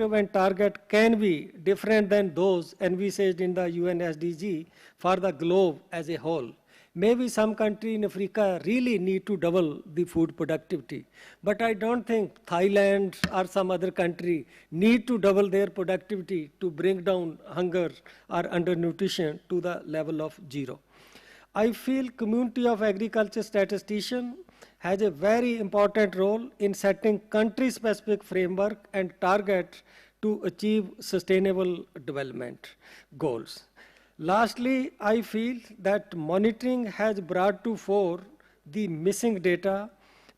and target can be different than those envisaged in the UN SDG for the globe as a whole. Maybe some country in Africa really need to double the food productivity. But I don't think Thailand or some other country need to double their productivity to bring down hunger or undernutrition to the level of zero. I feel community of agriculture statistician has a very important role in setting country-specific framework and target to achieve sustainable development goals. Lastly, I feel that monitoring has brought to fore the missing data,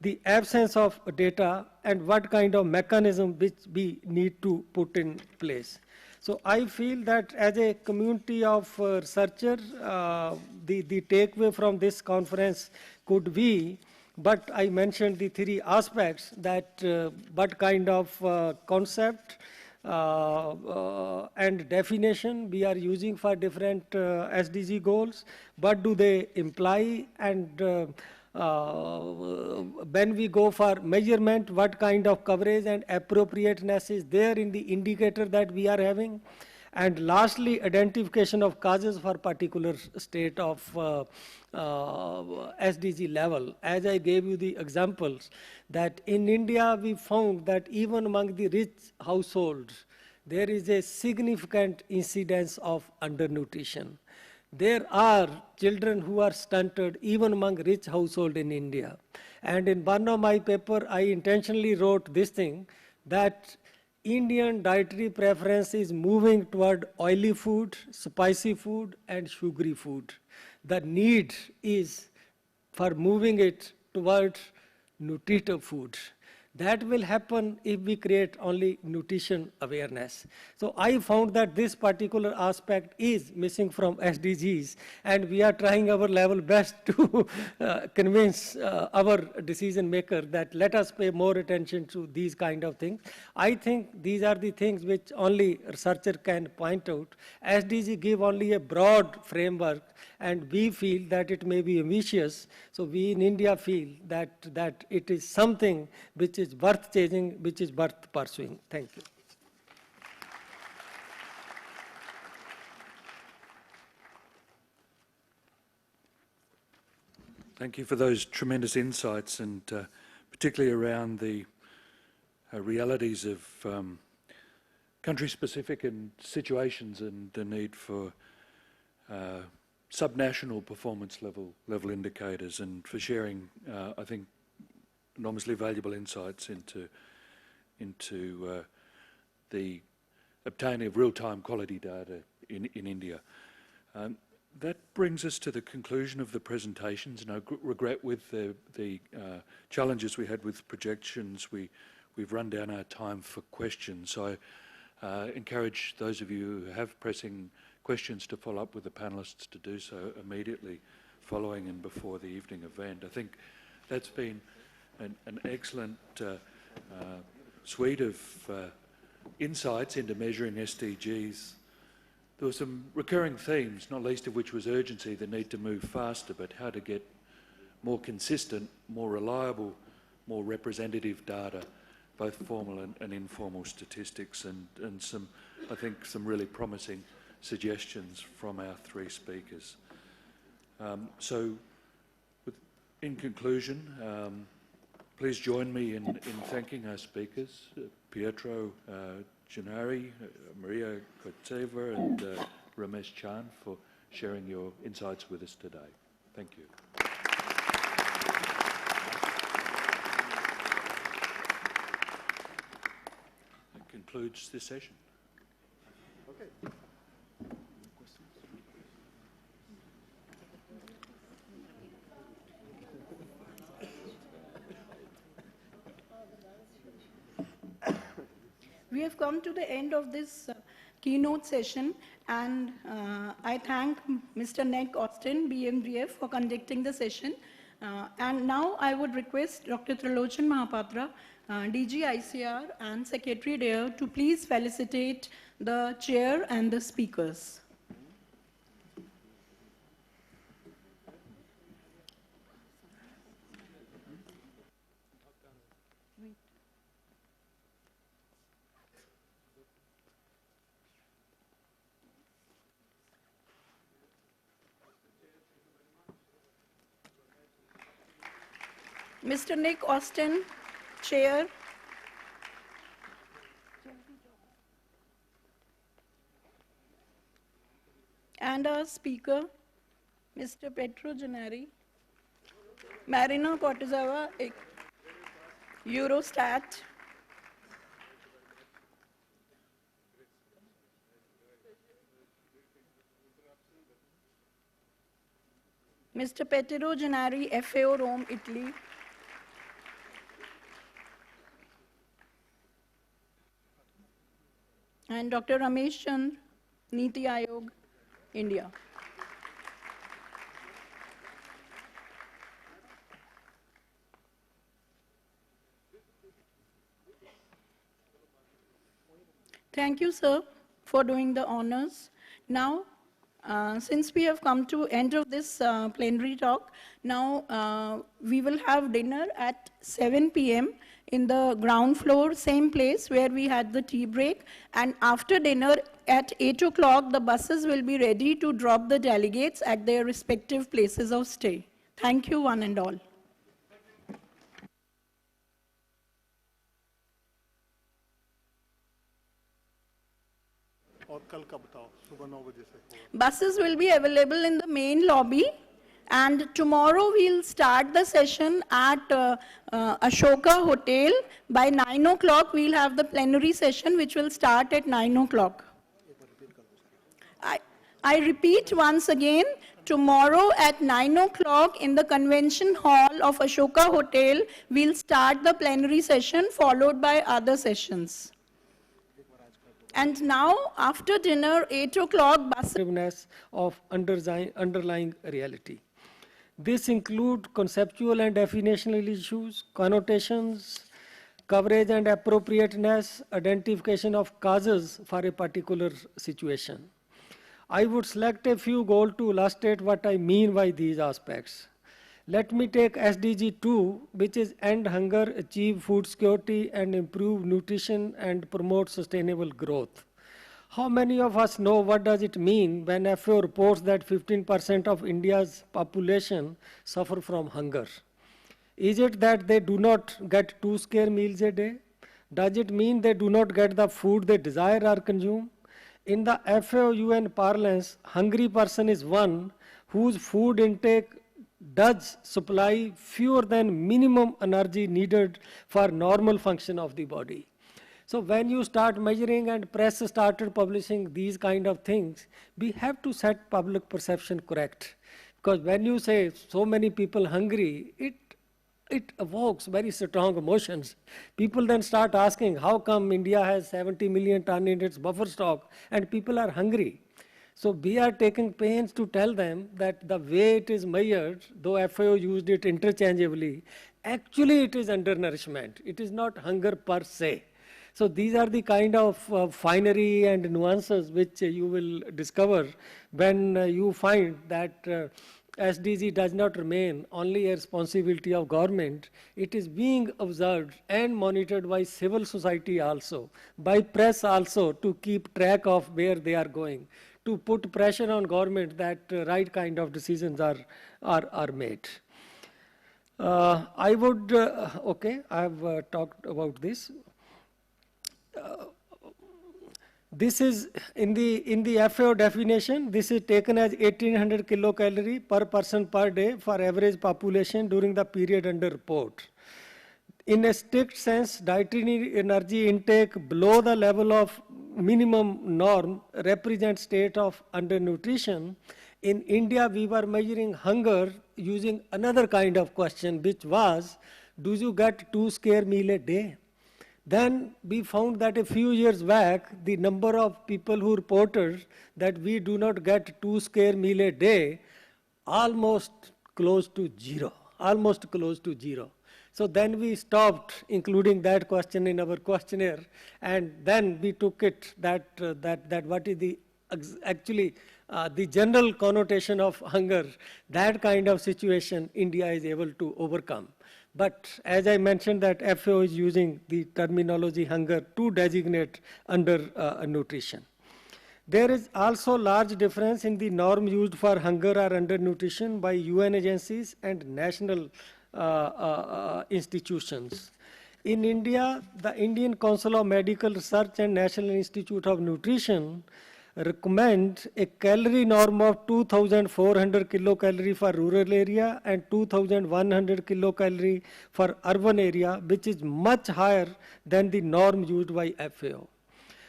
the absence of data, and what kind of mechanism which we need to put in place. So I feel that as a community of researchers, the takeaway from this conference could be, but I mentioned the three aspects that what kind of concept and definition we are using for different SDG goals, what do they imply, and when we go for measurement, what kind of coverage and appropriateness is there in the indicator that we are having. And lastly, identification of causes for particular state of SDG level. As I gave you the examples, that in India we found that even among the rich households, there is a significant incidence of undernutrition. There are children who are stunted even among rich households in India. And in one of my paper, I intentionally wrote this thing, that Indian dietary preference is moving toward oily food, spicy food, and sugary food. The need is for moving it towards nutritive food. That will happen if we create only nutrition awareness. So I found that this particular aspect is missing from SDGs, and we are trying our level best to convince our decision maker that let us pay more attention to these kind of things. I think these are the things which only researcher can point out. SDG give only a broad framework, and we feel that it may be ambitious. So we in India feel that it is something which is worth chasing, which is worth pursuing. Thank you. Thank you for those tremendous insights, and particularly around the realities of country-specific and situations and the need for subnational performance level indicators, and for sharing, I think, enormously valuable insights into the obtaining of real-time quality data in India. That brings us to the conclusion of the presentations, and I regret with the challenges we had with projections, we've run down our time for questions. So I encourage those of you who have pressing questions to follow up with the panelists to do so immediately following and before the evening event. I think that's been an excellent suite of insights into measuring SDGs. There were some recurring themes, not least of which was urgency, the need to move faster, but how to get more consistent, more reliable, more representative data, both formal and informal statistics, and some, I think, some really promising suggestions from our three speakers. In conclusion, please join me in thanking our speakers, Pietro Gennari, Maria Kotseva, and Ramesh Chan, for sharing your insights with us today. Thank you. That concludes this session. Okay. We have come to the end of this keynote session, and I thank Mr. Ned Austin, BMGF, for conducting the session. And now I would request Dr. Trilochan Mahapatra, DG ICR and Secretary there, to please felicitate the chair and the speakers. Mr. Nick Austin, Chair. And our speaker, Mr. Petro Gennari, Marina Portazava, Eurostat. Mr. Petro Gennari, FAO, Rome, Italy. And Dr. Ramesh Chandra, Niti Aayog, India. Thank you, sir, for doing the honors. Now, since we have come to end of this plenary talk, now we will have dinner at 7 p.m. in the ground floor, same place where we had the tea break. And after dinner at 8 o'clock, the buses will be ready to drop the delegates at their respective places of stay. Thank you, one and all. और कल का बताओ सुबह 9 बजे से Buses will be available in the main lobby, and tomorrow we'll start the session at Ashoka Hotel. By 9 o'clock, we'll have the plenary session, which will start at 9 o'clock. I repeat once again, tomorrow at 9 o'clock in the convention hall of Ashoka Hotel, we'll start the plenary session, followed by other sessions. And now, after dinner, 8 o'clock, buses of underlying reality. This includes conceptual and definitional issues, connotations, coverage and appropriateness, identification of causes for a particular situation. I would select a few goals to illustrate what I mean by these aspects. Let me take SDG 2, which is end hunger, achieve food security, and improve nutrition and promote sustainable growth. How many of us know what does it mean when FAO reports that 15% of India's population suffer from hunger? Is it that they do not get 2 square meals a day? Does it mean they do not get the food they desire or consume? In the FAO UN parlance, hungry person is one whose food intake does supply fewer than minimum energy needed for normal function of the body. So when you start measuring and press started publishing these kind of things, we have to set public perception correct. Because when you say so many people hungry, it evokes very strong emotions. People then start asking, how come India has 70 million ton in its buffer stock and people are hungry? So we are taking pains to tell them that the way it is measured, though FAO used it interchangeably, actually it is undernourishment. It is not hunger per se. So these are the kind of finery and nuances which you will discover when you find that SDG does not remain only a responsibility of government. It is being observed and monitored by civil society also, by press also, to keep track of where they are going, to put pressure on government that right kind of decisions are made. I would, okay, I've talked about this. This is in the FAO definition, this is taken as 1800 kilocalorie per person per day for average population during the period under report. In a strict sense, dietary energy intake below the level of minimum norm represents state of undernutrition. In India, we were measuring hunger using another kind of question, which was, do you get 2 square meal a day? Then we found that a few years back, the number of people who reported that we do not get 2 square meal a day, almost close to zero, almost close to zero. So then we stopped including that question in our questionnaire, and then we took it that what is the actually the general connotation of hunger, that kind of situation India is able to overcome. But as I mentioned that FAO is using the terminology hunger to designate undernutrition. There is also large difference in the norm used for hunger or undernutrition by UN agencies and national institutions. In India, the Indian Council of Medical Research and National Institute of Nutrition recommend a calorie norm of 2,400 kilocalorie for rural area and 2,100 kilocalorie for urban area, which is much higher than the norm used by FAO.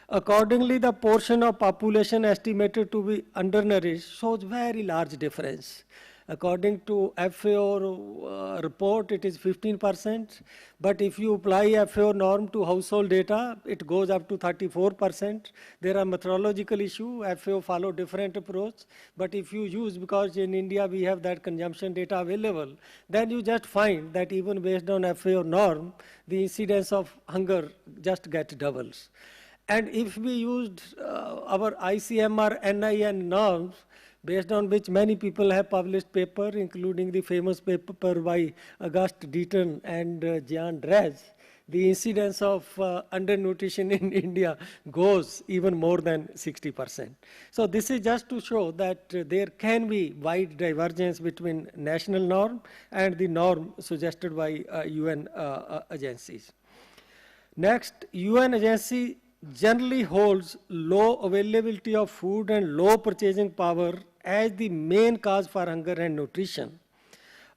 Accordingly, the portion of population estimated to be undernourished shows very large difference. According to FAO report, it is 15%, but if you apply FAO norm to household data, it goes up to 34%. There are methodological issues. FAO follow different approach, but if you use, because in India we have that consumption data available, then you just find that even based on FAO norm, the incidence of hunger just gets doubles. And if we used our ICMR NIN norms, based on which many people have published paper, including the famous paper by Auguste Deaton and Jean Drèze, the incidence of undernutrition in India goes even more than 60%. So this is just to show that there can be wide divergence between national norm and the norm suggested by UN agencies. Next, UN agency generally holds low availability of food and low purchasing power as the main cause for hunger and nutrition.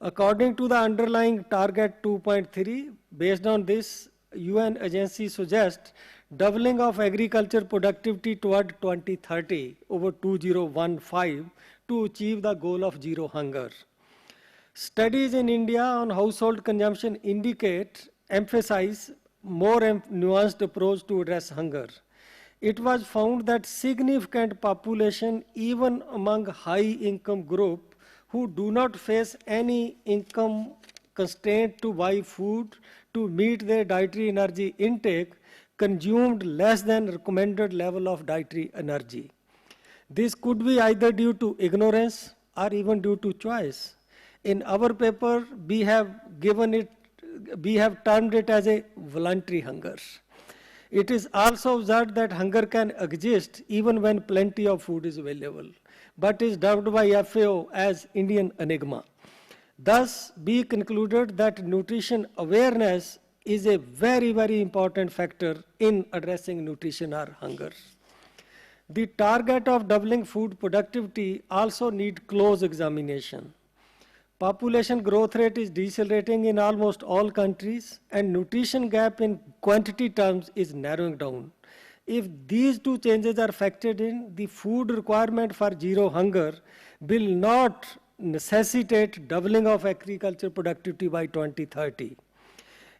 According to the underlying target 2.3, based on this, UN agency suggests doubling of agriculture productivity toward 2030 over 2015 to achieve the goal of zero hunger. Studies in India on household consumption emphasize more nuanced approach to address hunger. It was found that significant population, even among high-income group who do not face any income constraint to buy food to meet their dietary energy intake, consumed less than recommended level of dietary energy. This could be either due to ignorance or even due to choice. In our paper, we have termed it as a voluntary hunger. It is also observed that hunger can exist even when plenty of food is available, but is dubbed by FAO as Indian enigma. Thus, we concluded that nutrition awareness is a very, very important factor in addressing nutrition or hunger. The target of doubling food productivity also needs close examination. Population growth rate is decelerating in almost all countries, and nutrition gap in quantity terms is narrowing down. If these two changes are factored in, the food requirement for zero hunger will not necessitate doubling of agriculture productivity by 2030.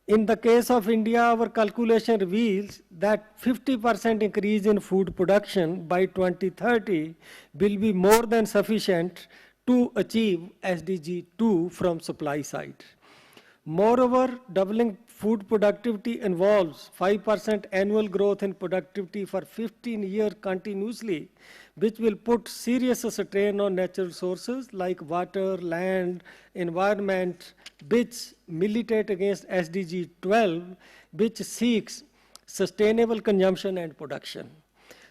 In the case of India, our calculation reveals that 50% increase in food production by 2030 will be more than sufficient to achieve SDG 2 from supply side. Moreover, doubling food productivity involves 5% annual growth in productivity for 15 years continuously, which will put serious strain on natural resources like water, land, environment, which militate against SDG 12, which seeks sustainable consumption and production.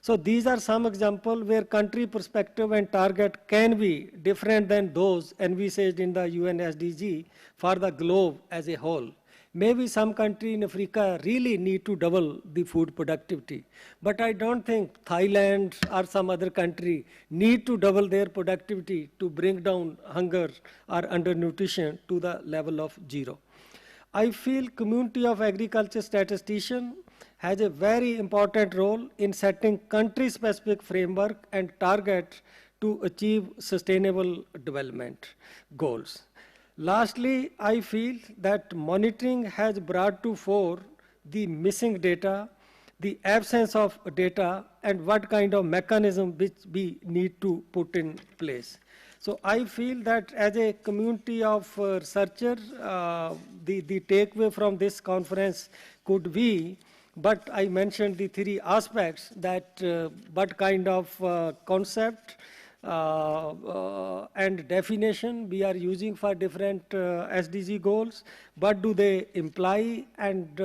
So these are some examples where country perspective and target can be different than those envisaged in the UN SDG for the globe as a whole. Maybe some country in Africa really need to double the food productivity, but I don't think Thailand or some other country need to double their productivity to bring down hunger or undernutrition to the level of zero. I feel community of agriculture statistician has a very important role in setting country-specific framework and target to achieve sustainable development goals. Lastly, I feel that monitoring has brought to fore the missing data, the absence of data, and what kind of mechanism which we need to put in place. So I feel that as a community of researchers, the takeaway from this conference could be, but I mentioned the three aspects that what kind of concept and definition we are using for different SDG goals, what do they imply, and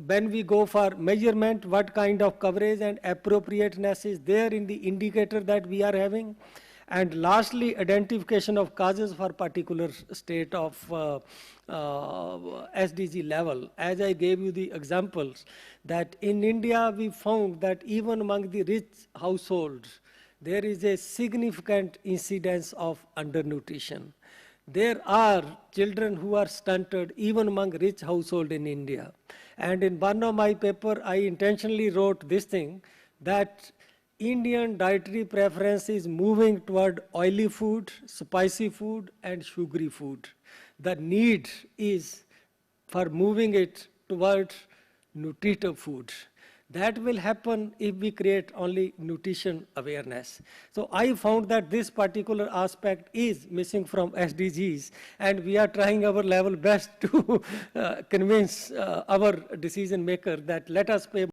when we go for measurement, what kind of coverage and appropriateness is there in the indicator that we are having, And lastly, identification of causes for particular state of SDG level. As I gave you the examples, that in India we found that even among the rich households, there is a significant incidence of undernutrition. There are children who are stunted even among rich households in India. And in one of my paper, I intentionally wrote this thing, that Indian dietary preference is moving toward oily food, spicy food, and sugary food. The need is for moving it toward nutritive food. That will happen if we create only nutrition awareness. So I found that this particular aspect is missing from SDGs, and we are trying our level best to convince our decision maker that let us pay